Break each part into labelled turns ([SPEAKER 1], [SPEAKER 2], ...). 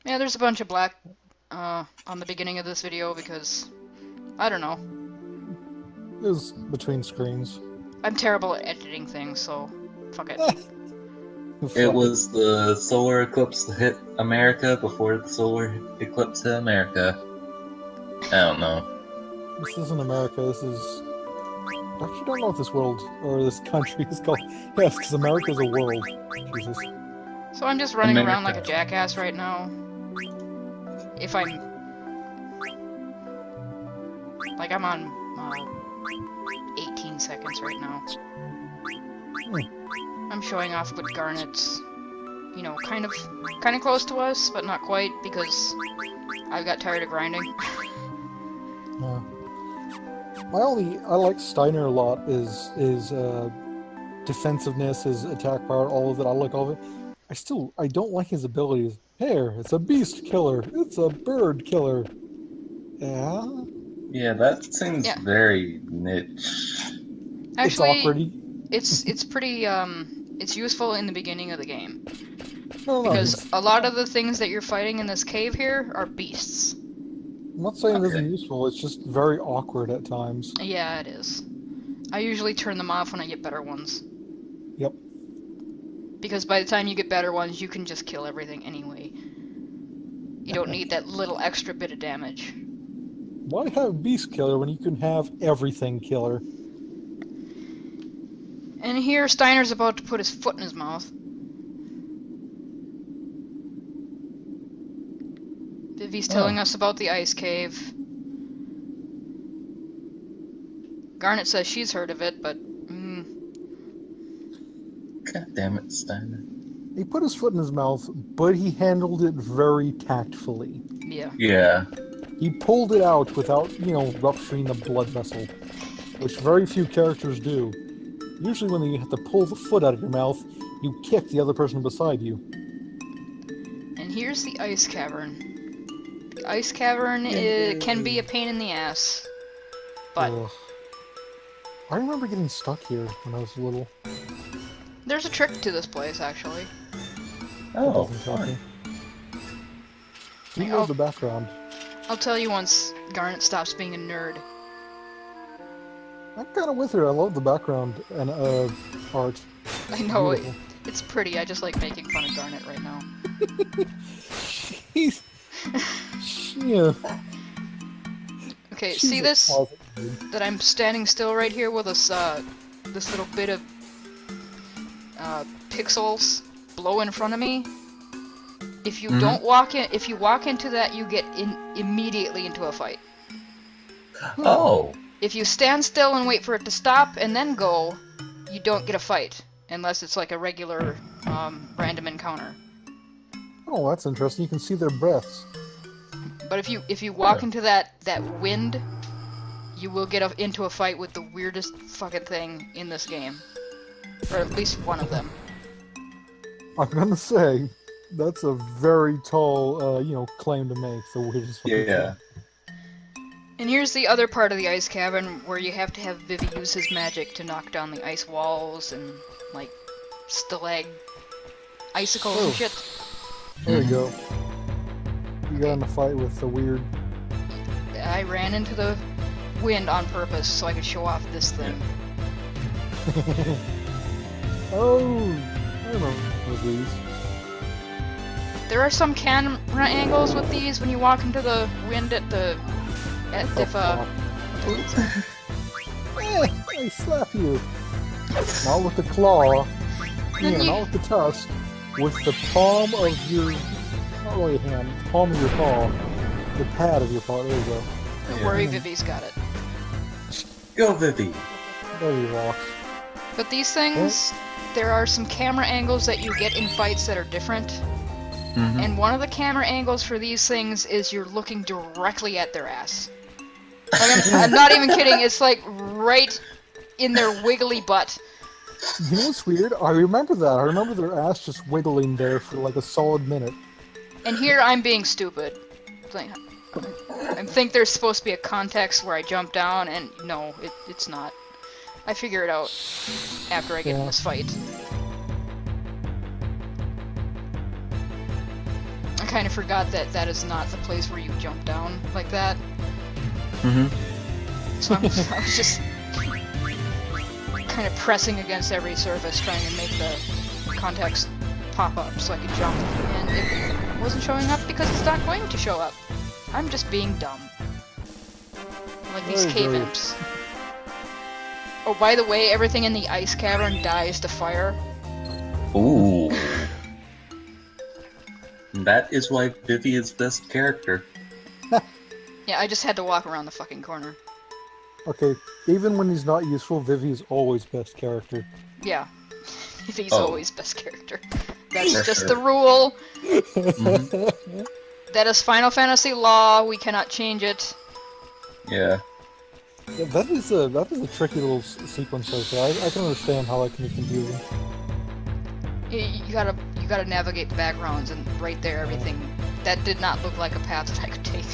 [SPEAKER 1] Yeah, there's a bunch of black on the beginning of this video because, I don't know.
[SPEAKER 2] It was between screens.
[SPEAKER 1] I'm terrible at editing things, so fuck it.
[SPEAKER 3] It was the solar eclipse that hit America before the solar eclipse hit America. I don't know.
[SPEAKER 2] This isn't America, this is... I actually don't know what this world, or this country is called. Yes, because America's a world. Jesus.
[SPEAKER 1] So I'm just running around like a
[SPEAKER 3] America.
[SPEAKER 1] jackass right now. If I'm... Like, I'm on 18 seconds right now. I'm showing off with Garnet's, you know, kind of close to us, but not quite, because I got tired of grinding.
[SPEAKER 2] I like Steiner a lot, is defensiveness, his attack power, all of it. I like all of it. I don't like his abilities. Here, it's a beast killer. It's a bird killer. Yeah?
[SPEAKER 3] Yeah, that seems very niche.
[SPEAKER 1] Actually,
[SPEAKER 2] it's awkward.
[SPEAKER 1] it's pretty, it's useful in the beginning of the game.
[SPEAKER 2] No,
[SPEAKER 1] Because a lot of the things that you're fighting in this cave here are beasts.
[SPEAKER 2] I'm not saying it isn't useful, it's just very awkward at times.
[SPEAKER 1] Yeah, it is. I usually turn them off when I get better ones.
[SPEAKER 2] Yep.
[SPEAKER 1] Because by the time you get better ones, you can just kill everything anyway. You don't need that little extra bit of damage.
[SPEAKER 2] Why have Beast Killer when you can have Everything Killer?
[SPEAKER 1] And here, Steiner's about to put his foot in his mouth. Vivi's telling us about the ice cave. Garnet says she's heard of it, but...
[SPEAKER 3] God damn it, Steiner.
[SPEAKER 2] He put his foot in his mouth, but he handled it very tactfully.
[SPEAKER 1] Yeah.
[SPEAKER 3] Yeah.
[SPEAKER 2] He pulled it out without, rupturing the blood vessel, which very few characters do. Usually when you have to pull the foot out of your mouth, you kick the other person beside you.
[SPEAKER 1] And here's the ice cavern. The ice cavern can be a pain in the ass, but...
[SPEAKER 2] Ugh. I remember getting stuck here when I was little.
[SPEAKER 1] There's a trick to this place, actually.
[SPEAKER 3] Oh, fun.
[SPEAKER 2] You love the background.
[SPEAKER 1] I'll tell you once Garnet stops being a nerd.
[SPEAKER 2] I'm kind of with her. I love the background and art.
[SPEAKER 1] I know, it's pretty. I just like making fun of Garnet right now.
[SPEAKER 2] Yeah.
[SPEAKER 1] Okay, see this? That I'm standing still right here with this this little bit of pixels below in front of me. If you don't walk in, if you walk into that, you get immediately into a fight.
[SPEAKER 3] Oh.
[SPEAKER 1] If you stand still and wait for it to stop and then go, you don't get a fight unless it's like a regular random encounter.
[SPEAKER 2] Oh, that's interesting. You can see their breaths.
[SPEAKER 1] But if you walk into that wind, you will get into a fight with the weirdest fucking thing in this game, or at least one of them.
[SPEAKER 2] I'm gonna say that's a very tall, claim to make. The weirdest fucking thing.
[SPEAKER 1] And here's the other part of the ice cavern where you have to have Vivi use his magic to knock down the ice walls and like icicles and shit.
[SPEAKER 2] There you go. You got in a fight with the weird...
[SPEAKER 1] I ran into the wind on purpose so I could show off this thing.
[SPEAKER 2] Oh, I remember these.
[SPEAKER 1] There are some camera angles with these when you walk into the wind at the...
[SPEAKER 2] I slap you! Not with the claw, not with the tusk, with the palm of your... not really hand, the palm of your paw. The pad of your paw, there you go.
[SPEAKER 1] Don't worry, Vivi's got it.
[SPEAKER 3] Go, Vivi!
[SPEAKER 2] There you walk.
[SPEAKER 1] But these things, there are some camera angles that you get in fights that are different. And one of the camera angles for these things is you're looking directly at their ass. Like, I'm not even kidding, it's like right in their wiggly butt.
[SPEAKER 2] You know what's weird? I remember that. I remember their ass just wiggling there for like a solid minute.
[SPEAKER 1] And here I'm being stupid. I think there's supposed to be a context where I jump down, and no, it's not. I figure it out after I get in this fight. I kind of forgot that that is not the place where you jump down like that. So I was just kind of pressing against every surface, trying to make the context pop up so I could jump, and it wasn't showing up because it's not going to show up. I'm just being dumb. Like these cave imps. Oh, by the way, everything in the ice cavern dies to fire.
[SPEAKER 3] Ooh. That is why Vivi is best character.
[SPEAKER 1] Yeah, I just had to walk around the fucking corner.
[SPEAKER 2] Okay, even when he's not useful, Vivi is always best character.
[SPEAKER 1] Yeah. He's always best character. That's just the rule. That is Final Fantasy law. We cannot change it.
[SPEAKER 3] Yeah.
[SPEAKER 2] Yeah, that is a tricky little sequence right there. I can understand how that can be confusing.
[SPEAKER 1] You gotta navigate the backgrounds, and right there, everything that did not look like a path that I could take.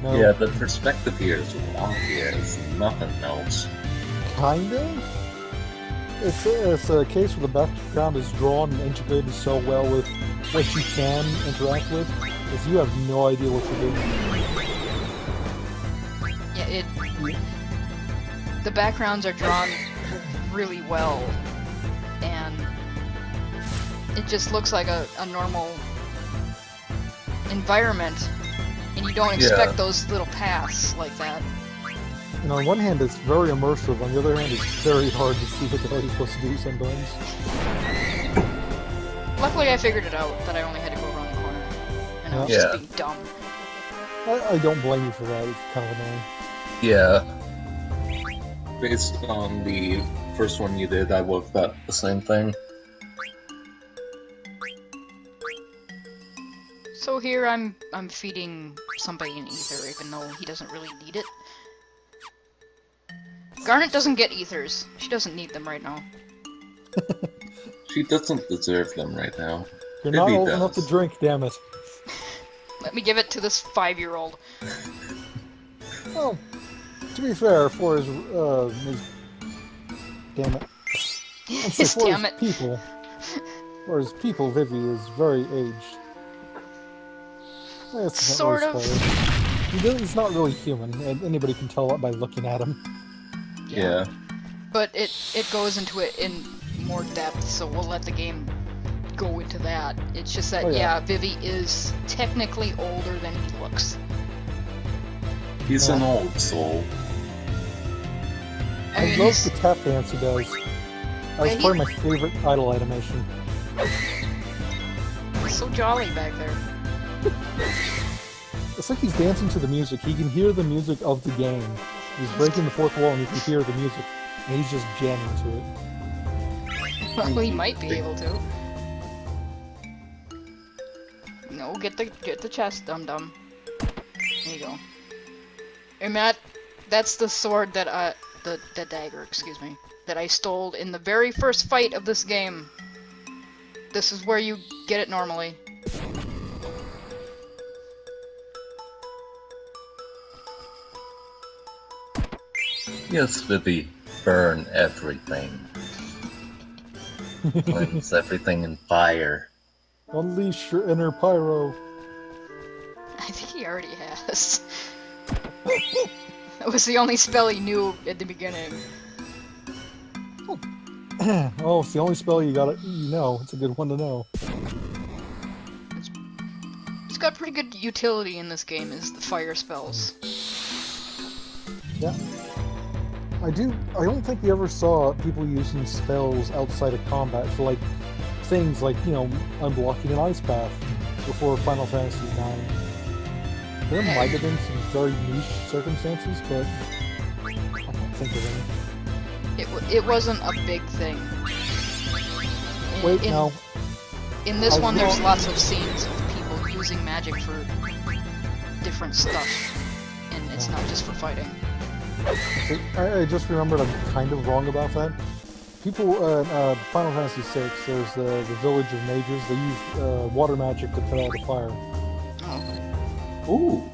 [SPEAKER 2] No.
[SPEAKER 3] Yeah, the perspective here is wonky as nothing else.
[SPEAKER 2] Kinda? It's a case where the background is drawn and integrated so well with what you can interact with, is you have no idea what you're doing.
[SPEAKER 1] Yeah, the backgrounds are drawn really well, and it just looks like a normal environment, and you don't expect those little paths like that.
[SPEAKER 2] And on one hand, it's very immersive. On the other hand, it's very hard to see what the hell you're supposed to do sometimes.
[SPEAKER 1] Luckily, I figured it out, that I only had to go around the corner. And I was just being dumb.
[SPEAKER 2] I don't blame you for that. It's kind of annoying.
[SPEAKER 3] Yeah. Based on the first one you did, I would have thought the same thing.
[SPEAKER 1] So here I'm feeding somebody an ether, even though he doesn't really need it. Garnet doesn't get ethers. She doesn't need them right now.
[SPEAKER 3] She doesn't deserve them right now.
[SPEAKER 2] You're not old enough to drink, damn it.
[SPEAKER 1] Let me give it to this 5-year-old.
[SPEAKER 2] Well, to be fair, for his damn it.
[SPEAKER 1] Damn it.
[SPEAKER 2] For his people, Vivi is very aged. That's
[SPEAKER 1] sort of.
[SPEAKER 2] He's not really human, and anybody can tell that by looking at him.
[SPEAKER 3] Yeah.
[SPEAKER 1] But it goes into it in more depth, so we'll let the game go into that. It's just that, Vivi is technically older than he looks.
[SPEAKER 3] He's an old soul.
[SPEAKER 2] I love the tap dance he does. That's probably my favorite idle animation.
[SPEAKER 1] He's so jolly back there.
[SPEAKER 2] It's like he's dancing to the music. He can hear the music of the game. He's breaking the fourth wall and you can hear the music. And he's just jamming to it.
[SPEAKER 1] Well, he might be able to. No, get the chest, dum-dum. There you go. And Matt, that's the sword that the dagger, excuse me, that I stole in the very first fight of this game. This is where you get it normally.
[SPEAKER 3] Yes, Vivi, burn everything. Cleanse everything in fire.
[SPEAKER 2] Unleash your inner pyro.
[SPEAKER 1] I think he already has. That was the only spell he knew at the beginning.
[SPEAKER 2] Oh, it's the only spell you know. It's a good one to know.
[SPEAKER 1] It's got pretty good utility in this game, is the fire spells.
[SPEAKER 2] Yeah. I don't think we ever saw people using spells outside of combat for, like, things like, unblocking an ice path before Final Fantasy IX. There might have been some very niche circumstances, but I can't think of any.
[SPEAKER 1] It wasn't a big thing.
[SPEAKER 2] No.
[SPEAKER 1] In this one, there's lots of scenes of people using magic for different stuff, and it's not just for fighting.
[SPEAKER 2] I just remembered I'm kind of wrong about that. People in Final Fantasy VI, there's the village of mages. They use water magic to put out a fire.
[SPEAKER 1] Oh.
[SPEAKER 3] Ooh.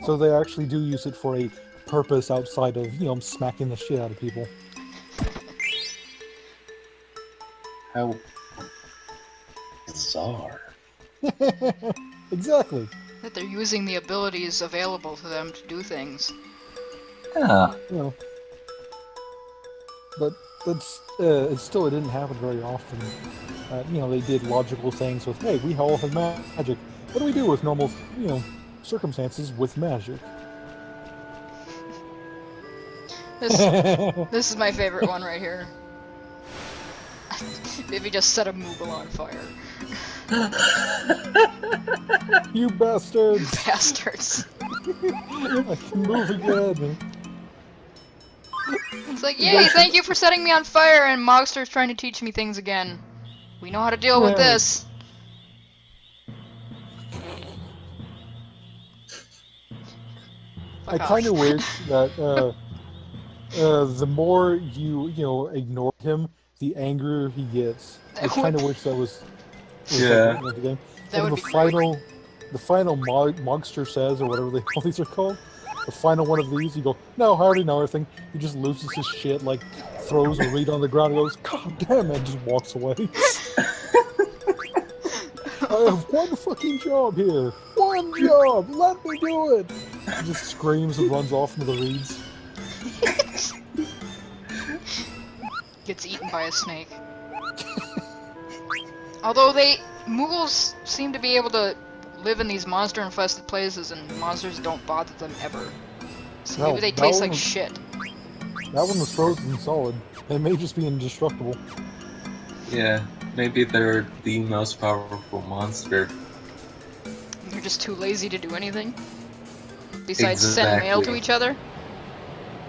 [SPEAKER 2] So they actually do use it for a purpose outside of, smacking the shit out of people.
[SPEAKER 3] How bizarre.
[SPEAKER 2] Exactly.
[SPEAKER 1] That they're using the abilities available to them to do things.
[SPEAKER 3] Yeah.
[SPEAKER 2] You know. But that's it didn't happen very often. You know, they did logical things with, hey, we all have magic. What do we do with normal, you know, circumstances with magic?
[SPEAKER 1] This is my favorite one right here. Maybe just set a Moogle on fire.
[SPEAKER 2] You bastards!
[SPEAKER 1] Bastards.
[SPEAKER 2] I can move again.
[SPEAKER 1] It's like, yay, thank you for setting me on fire, and Mogster's trying to teach me things again. We know how to deal with
[SPEAKER 2] Yeah.
[SPEAKER 1] this.
[SPEAKER 2] I
[SPEAKER 1] Fuck
[SPEAKER 2] kind of
[SPEAKER 1] off.
[SPEAKER 2] wish that the more you know ignore him, the angrier he gets. I kind of wish that was
[SPEAKER 3] Yeah.
[SPEAKER 2] like the game.
[SPEAKER 1] That
[SPEAKER 2] And
[SPEAKER 1] would be great.
[SPEAKER 2] the final Mogster says, or whatever they all these are called, the final one of these, you go, no, I already know everything. He just loses his shit, like throws a reed on the ground, and goes, God damn it, and just walks away. I have one fucking job here. One job. Let me do it. He just screams and runs off into the reeds.
[SPEAKER 1] Gets eaten by a snake. Although Moogles seem to be able to live in these monster-infested places and monsters don't bother them ever. So maybe they taste like shit.
[SPEAKER 2] That one was frozen solid. They may just be indestructible.
[SPEAKER 3] Yeah. Maybe they're the most powerful monster.
[SPEAKER 1] They're just too lazy to do anything. Besides send mail to each other.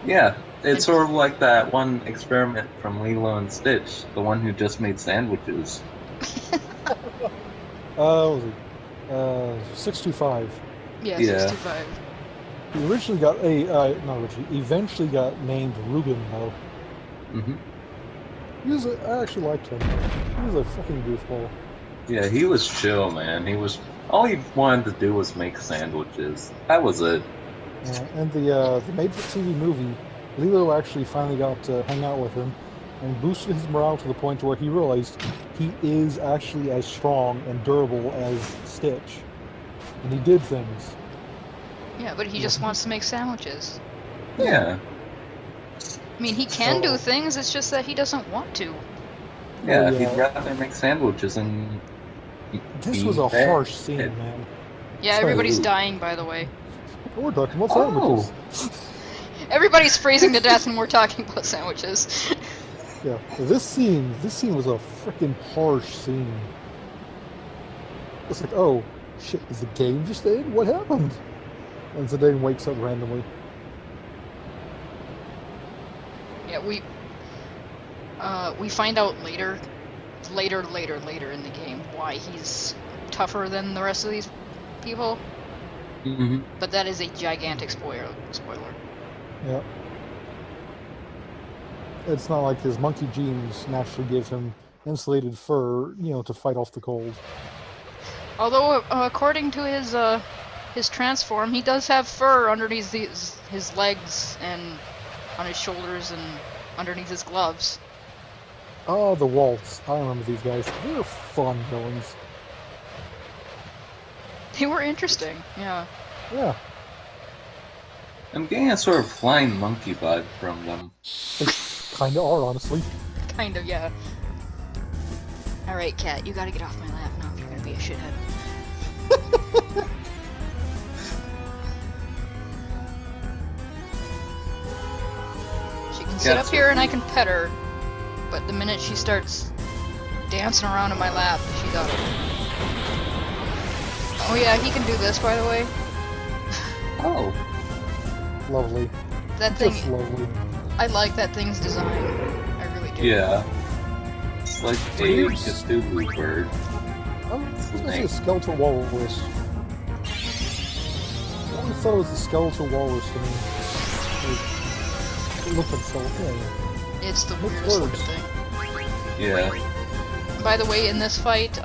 [SPEAKER 3] Yeah. It's sort of like that one experiment from Lilo and Stitch, the one who just made sandwiches.
[SPEAKER 2] What was it? 625.
[SPEAKER 1] Yeah,
[SPEAKER 3] Yeah.
[SPEAKER 1] 625.
[SPEAKER 2] He originally got eventually got named Ruben though.
[SPEAKER 3] Mm-hmm.
[SPEAKER 2] I actually liked him. He was a fucking goofball.
[SPEAKER 3] Yeah, he was chill, man. All he wanted to do was make sandwiches. That was it.
[SPEAKER 2] And the made-for-TV movie, Lilo actually finally got to hang out with him and boosted his morale to the point where he realized he is actually as strong and durable as Stitch. And he did things.
[SPEAKER 1] Yeah, but he just wants to make sandwiches.
[SPEAKER 3] Yeah.
[SPEAKER 1] I mean, he can do things, it's just that he doesn't want to.
[SPEAKER 3] Yeah,
[SPEAKER 2] yeah.
[SPEAKER 3] he'd rather make sandwiches and
[SPEAKER 2] This was a harsh scene, man.
[SPEAKER 1] Yeah, everybody's dying, by the way.
[SPEAKER 2] We're talking about sandwiches.
[SPEAKER 1] Everybody's freezing to death and we're talking about sandwiches.
[SPEAKER 2] Yeah, this scene was a freaking harsh scene. It's like, oh, shit, is the game just ended? What happened? And Zidane wakes up randomly.
[SPEAKER 1] Yeah, we find out later in the game why he's tougher than the rest of these people.
[SPEAKER 3] Mm-hmm.
[SPEAKER 1] But that is a gigantic spoiler.
[SPEAKER 2] Yeah. It's not like his monkey genes naturally give him insulated fur, you know, to fight off the cold.
[SPEAKER 1] Although, according to his transform, he does have fur underneath his legs and on his shoulders and underneath his gloves.
[SPEAKER 2] Oh, the Waltz. I remember these guys. They were fun villains.
[SPEAKER 1] They were interesting, yeah.
[SPEAKER 2] Yeah.
[SPEAKER 3] I'm getting a sort of flying monkey vibe from them.
[SPEAKER 2] They kinda are, honestly.
[SPEAKER 1] Kind of, yeah. Alright, Cat, you gotta get off my lap now if you're gonna be a shithead. She can sit up here and I can pet her, but the minute she starts dancing around in my lap, she's out of it. Oh yeah, he can do this, by the way.
[SPEAKER 3] Oh.
[SPEAKER 2] Lovely.
[SPEAKER 1] That thing,
[SPEAKER 2] Just lovely.
[SPEAKER 1] I like that thing's design. I really do.
[SPEAKER 3] Yeah. It's like a Cthulhu bird.
[SPEAKER 2] I was gonna say a skeletal walrus. I always thought it was a skeletal walrus to me. It looked like skeletal. Yeah.
[SPEAKER 1] It's the
[SPEAKER 2] Makes
[SPEAKER 1] weirdest looking
[SPEAKER 2] words.
[SPEAKER 1] thing.
[SPEAKER 3] Yeah.
[SPEAKER 1] By the way, in this fight,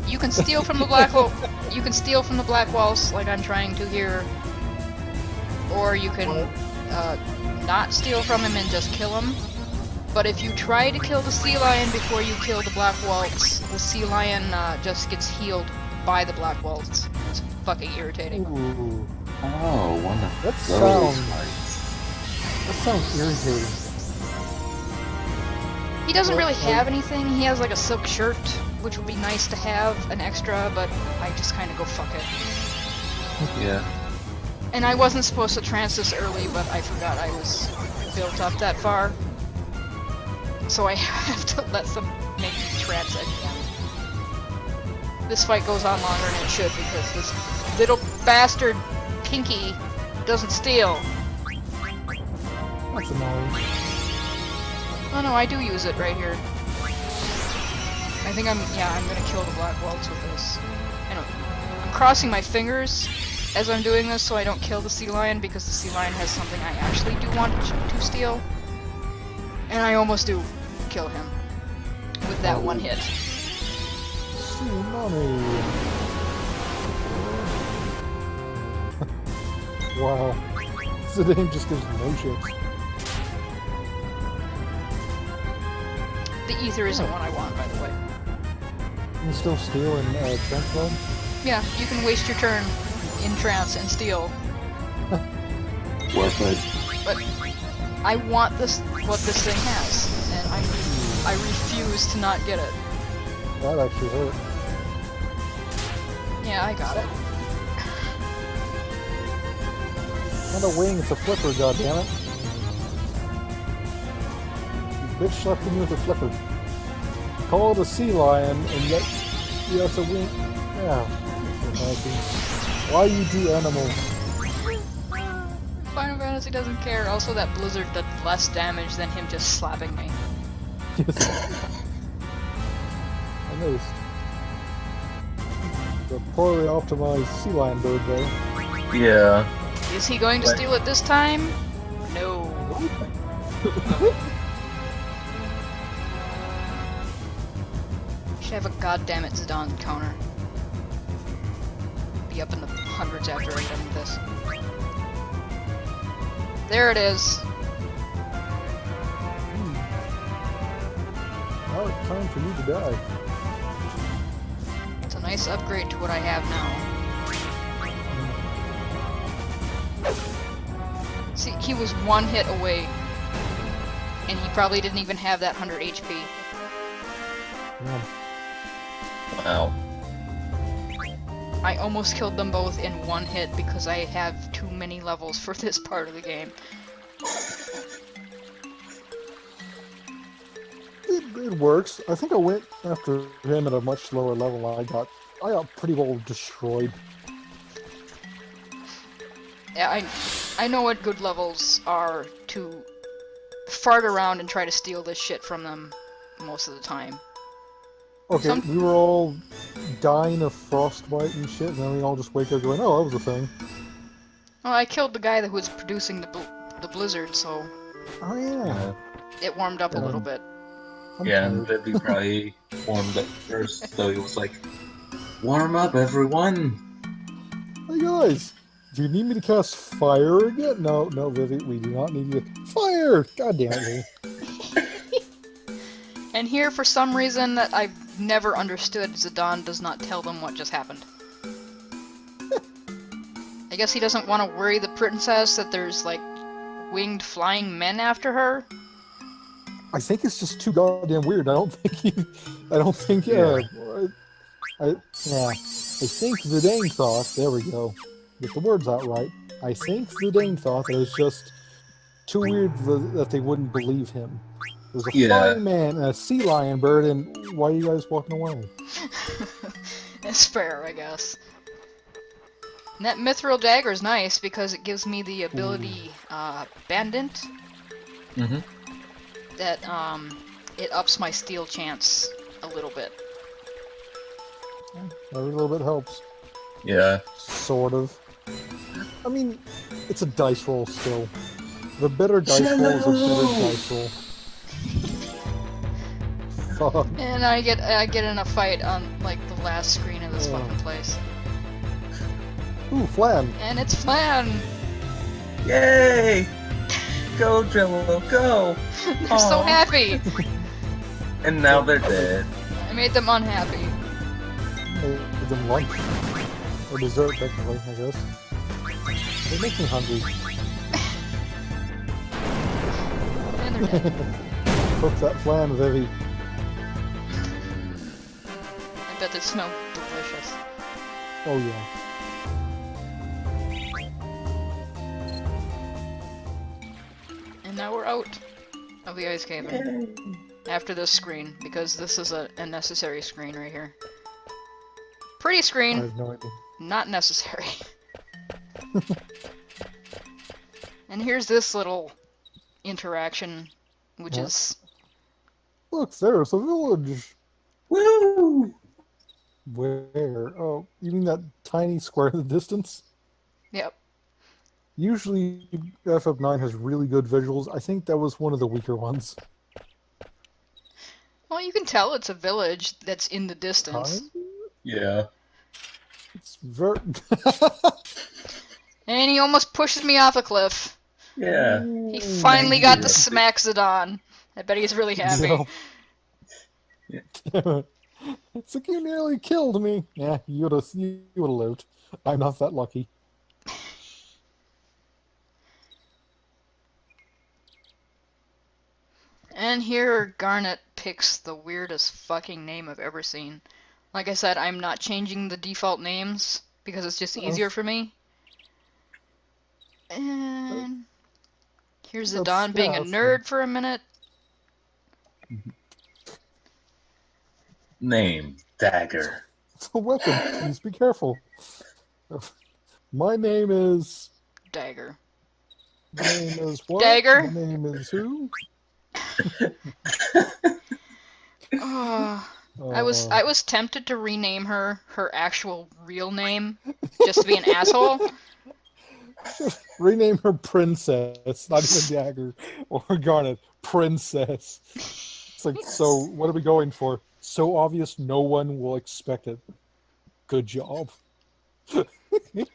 [SPEAKER 1] you can steal from the black wall. You can steal from the black walls, like I'm trying to here, or you can not steal from him and just kill him. But if you try to kill the sea lion before you kill the black waltz, the sea lion just gets healed by the black walls. It's fucking irritating.
[SPEAKER 2] Ooh,
[SPEAKER 3] Oh, one of
[SPEAKER 2] that
[SPEAKER 3] those
[SPEAKER 2] sounds
[SPEAKER 3] fights.
[SPEAKER 2] that sounds irritating.
[SPEAKER 1] He doesn't really have anything. He has like a silk shirt, which would be nice to have, an extra, but I just kind of go fuck it.
[SPEAKER 3] Yeah.
[SPEAKER 1] And I wasn't supposed to trance this early, but I forgot I was built up that far. So I have to let them make me trance at the end. This fight goes on longer than it should because this little bastard Pinky doesn't steal.
[SPEAKER 2] That's annoying.
[SPEAKER 1] Oh no, I do use it right here. I think I'm gonna kill the black waltz with this. I'm crossing my fingers as I'm doing this so I don't kill the sea lion because the sea lion has something I actually do want to steal. And I almost do kill him with that one hit.
[SPEAKER 2] Sea money. Wow. Zidane just gives no shits.
[SPEAKER 1] The ether isn't what I want, by the way.
[SPEAKER 2] You can still steal in trance mode?
[SPEAKER 1] Yeah, you can waste your turn in trance and steal.
[SPEAKER 3] Worth it.
[SPEAKER 1] But I want what this thing has, and I refuse to not get it.
[SPEAKER 2] That actually hurt.
[SPEAKER 1] Yeah, I got it.
[SPEAKER 2] Not a wing, it's a flipper, goddammit. You bitch slapped me with a flipper. Call it a sea lion, and yet you have to wing. Yeah. Why you do animals?
[SPEAKER 1] Final Fantasy doesn't care. Also, that blizzard did less damage than him just slapping me.
[SPEAKER 2] I noticed. The poorly optimized sea lion bird there.
[SPEAKER 3] Yeah.
[SPEAKER 1] Is he going to steal it this time? No. Should have a goddammit Zidane counter. Be up in the hundreds after I'm done with this. There it is.
[SPEAKER 2] Now it's time for you to die.
[SPEAKER 1] It's a nice upgrade to what I have now. See, he was one hit away. And he probably didn't even have that 100 HP.
[SPEAKER 2] Yeah.
[SPEAKER 3] Wow.
[SPEAKER 1] I almost killed them both in one hit because I have too many levels for this part of the game.
[SPEAKER 2] It works. I think I went after him at a much lower level. I got pretty well destroyed.
[SPEAKER 1] Yeah, I know what good levels are to fart around and try to steal this shit from them most of the time.
[SPEAKER 2] Okay, we were all dying of frostbite and shit, and then we all just wake up going, oh, that was a thing.
[SPEAKER 1] Well, I killed the guy that was producing the blizzard, so
[SPEAKER 2] Oh, yeah.
[SPEAKER 1] it warmed up a little bit.
[SPEAKER 3] Yeah, and Vivi probably warmed up first, so he was like, warm up, everyone!
[SPEAKER 2] Hey, guys, do you need me to cast fire again? No, Vivi, we do not need you to... Fire! God damn it, Vivi.
[SPEAKER 1] And here, for some reason that I've never understood, Zidane does not tell them what just happened. I guess he doesn't want to worry the princess that there's, like, winged flying men after her.
[SPEAKER 2] I think it's just too goddamn weird. I think Zidane thought, there we go, get the words out right. I think Zidane thought that it's just too weird that they wouldn't believe him. There's a flying man and a sea lion bird, and why are you guys walking away?
[SPEAKER 1] It's fair, I guess. And that mithril dagger is nice because it gives me the ability, Bandit.
[SPEAKER 3] Mm-hmm.
[SPEAKER 1] That, it ups my steal chance a little bit.
[SPEAKER 2] Every little bit helps.
[SPEAKER 3] Yeah.
[SPEAKER 2] Sort of. I mean, it's a dice roll still. The better dice roll is a better dice roll. Fuck.
[SPEAKER 1] And I get in a fight on, like, the last screen of this fucking place.
[SPEAKER 2] Ooh, Flan!
[SPEAKER 1] And it's Flan!
[SPEAKER 3] Yay! Go, Jello, go!
[SPEAKER 1] They're so happy!
[SPEAKER 3] And now they're dead.
[SPEAKER 1] I made them unhappy.
[SPEAKER 2] give them lunch. Or dessert, technically, I guess. They make me hungry.
[SPEAKER 1] And they're dead.
[SPEAKER 2] Cook that flan, Vivi.
[SPEAKER 1] I bet they smell delicious.
[SPEAKER 2] Oh yeah.
[SPEAKER 1] And now we're out of the ice cave after this screen, because this is a necessary screen right here. Pretty
[SPEAKER 2] I
[SPEAKER 1] screen,
[SPEAKER 2] have no idea.
[SPEAKER 1] not necessary. And here's this little interaction, which is...
[SPEAKER 2] Look, there's a village.
[SPEAKER 3] Woo!
[SPEAKER 2] Where? Oh, you mean that tiny square in the distance?
[SPEAKER 1] Yep.
[SPEAKER 2] Usually, FF9 has really good visuals. I think that was one of the weaker ones.
[SPEAKER 1] Well, you can tell it's a village that's in the distance.
[SPEAKER 3] Yeah.
[SPEAKER 2] It's very...
[SPEAKER 1] And he almost pushes me off a cliff.
[SPEAKER 3] Yeah.
[SPEAKER 1] He finally got the Smaxodon. I bet he's really happy.
[SPEAKER 2] No. It's like you nearly killed me. Yeah, you would've lived. I'm not that lucky.
[SPEAKER 1] And here Garnet picks the weirdest fucking name I've ever seen. Like I said, I'm not changing the default names because it's just easier for me. And here's Zidane being a nerd for a minute.
[SPEAKER 3] Name Dagger.
[SPEAKER 2] It's a weapon. Please be careful. My name is...
[SPEAKER 1] Dagger.
[SPEAKER 2] My name is what?
[SPEAKER 1] Dagger?
[SPEAKER 2] My name is who?
[SPEAKER 1] I was tempted to rename her actual real name just to be an asshole.
[SPEAKER 2] Rename her Princess, not even Dagger or Garnet. Princess. It's like, so what are we going for? So obvious no one will expect it. Good job.
[SPEAKER 1] It's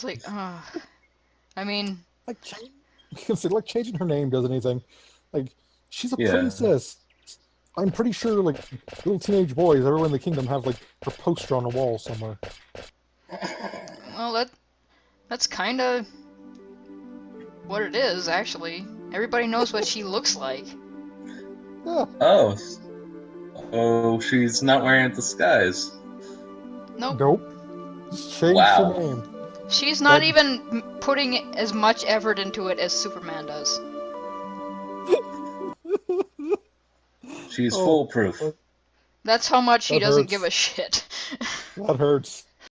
[SPEAKER 1] like, I mean...
[SPEAKER 2] Like, changing her name does anything. Like, she's a princess. I'm pretty sure, like, little teenage boys everywhere in the kingdom have, like, her poster on a wall somewhere.
[SPEAKER 1] Well, that's kind of what it is, actually. Everybody knows what she looks like.
[SPEAKER 2] Yeah.
[SPEAKER 3] Oh, she's not wearing a disguise.
[SPEAKER 1] Nope.
[SPEAKER 2] Nope. Just change the name.
[SPEAKER 1] She's not even putting as much effort into it as Superman does.
[SPEAKER 3] She's foolproof.
[SPEAKER 1] That's how much he
[SPEAKER 2] That
[SPEAKER 1] doesn't
[SPEAKER 2] hurts.
[SPEAKER 1] give a shit.
[SPEAKER 2] That hurts.